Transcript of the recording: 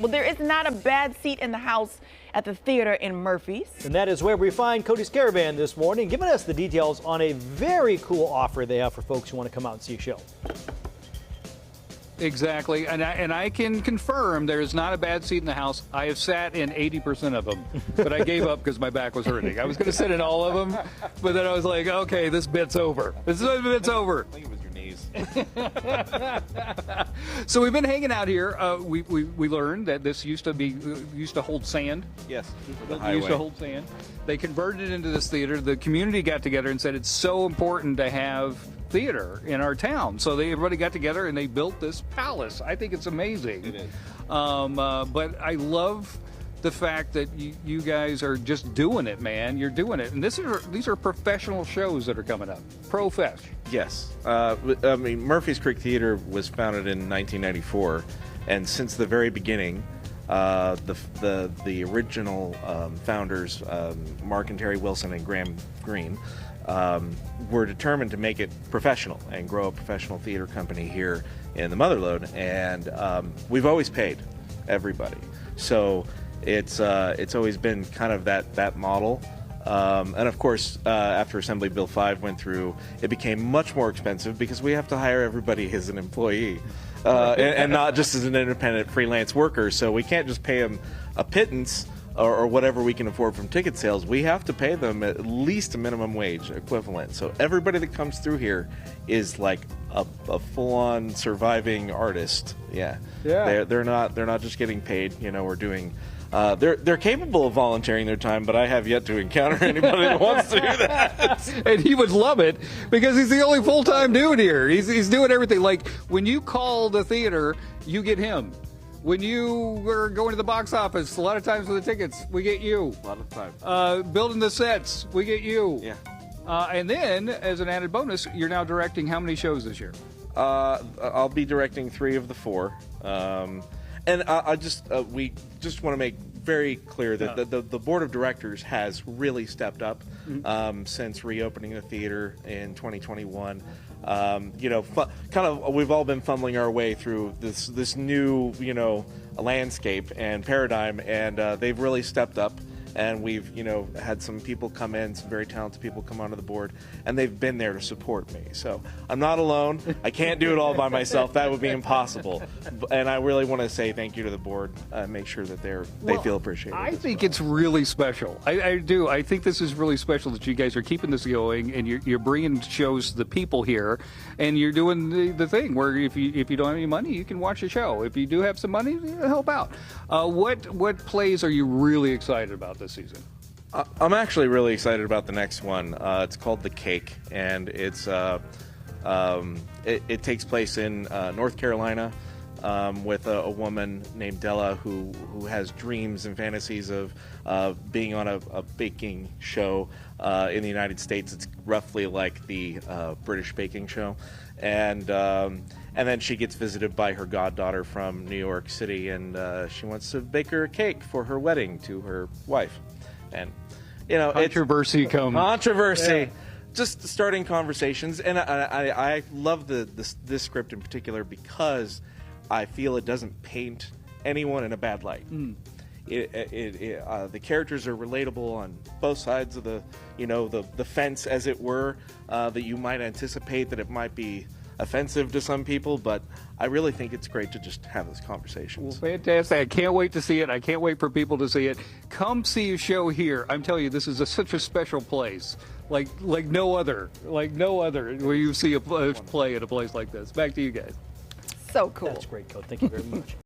Well, there is not a bad seat in the house at the theater in Murphy's. And that is where we find Cody's Caravan this morning, giving us the details on a very cool offer they have for folks who want to come out and see a show. Exactly, and I can confirm there is not a bad seat in the house. I have sat in 80% of them, but I gave up because my back was hurting. I was going to sit in all of them, but then I was like, okay, this bit's over. This bit's over. I think it was your knees. So we've been hanging out here. We learned that this used to hold sand. Yes, It used to hold sand. They converted it into this theater. The community got together and said it's so important to have theater in our town. So everybody got together and they built this palace. I think it's amazing. It is. But I love the fact that you guys are just doing it, man. You're doing it. And these are professional shows that are coming up. Pro-fesh. Yes. I mean, Murphy's Creek Theater was founded in 1994, and since the very beginning, the original founders, Mark and Terry Wilson and Graham Greene, were determined to make it professional and grow a professional theater company here in the Motherlode, and we've always paid everybody. So it's always been kind of that model. And of course, after Assembly Bill 5 went through, it became much more expensive because we have to hire everybody as an employee and not just as an independent freelance worker. So we can't just pay them a pittance or whatever we can afford from ticket sales. We have to pay them at least a minimum wage equivalent. So everybody that comes through here is like a full-on surviving artist. Yeah. They're not just getting paid. You know, we're doing. They're capable of volunteering their time, but I have yet to encounter anybody that wants to do that. And he would love it because he's the only full-time dude here. He's doing everything. Like when you call the theater, you get him. When you are going to the box office, a lot of times with the tickets, we get you. A lot of time. Building the sets, we get you. Yeah. And then, as an added bonus, you're now directing how many shows this year? I'll be directing 3 of the 4. And we just want to make very clear that the board of directors has really stepped up since reopening the theater in 2021. We've all been fumbling our way through this new landscape and paradigm, and they've really stepped up. And we've, had some people come in, some very talented people come onto the board, and they've been there to support me. So I'm not alone. I can't do it all by myself. That would be impossible. And I really want to say thank you to the board. Make sure that they feel appreciated. I think it's really special. I do. I think this is really special that you guys are keeping this going, and you're bringing shows to the people here, and you're doing the thing where if you don't have any money, you can watch a show. If you do have some money, help out. What plays are you really excited about this season? I'm actually really excited about the next one. It's called The Cake, and it takes place in North Carolina with a woman named Della who has dreams and fantasies of being on a baking show in the United States. It's roughly like the British baking show, and then she gets visited by her goddaughter from New York City, and she wants to bake her a cake for her wedding to her wife. And, controversy comes. Controversy. Yeah. Just starting conversations. And I love this script in particular because I feel it doesn't paint anyone in a bad light. The characters are relatable on both sides of the fence, as it were, that you might anticipate that it might be offensive to some people, but I really think it's great to just have those conversations. Well, fantastic. I can't wait to see it. I can't wait for people to see it. Come see a show here. I'm telling you, this is such a special place, like no other, where you see a play at a place like this. Back to you guys. So cool. That's great, Cody. Thank you very much.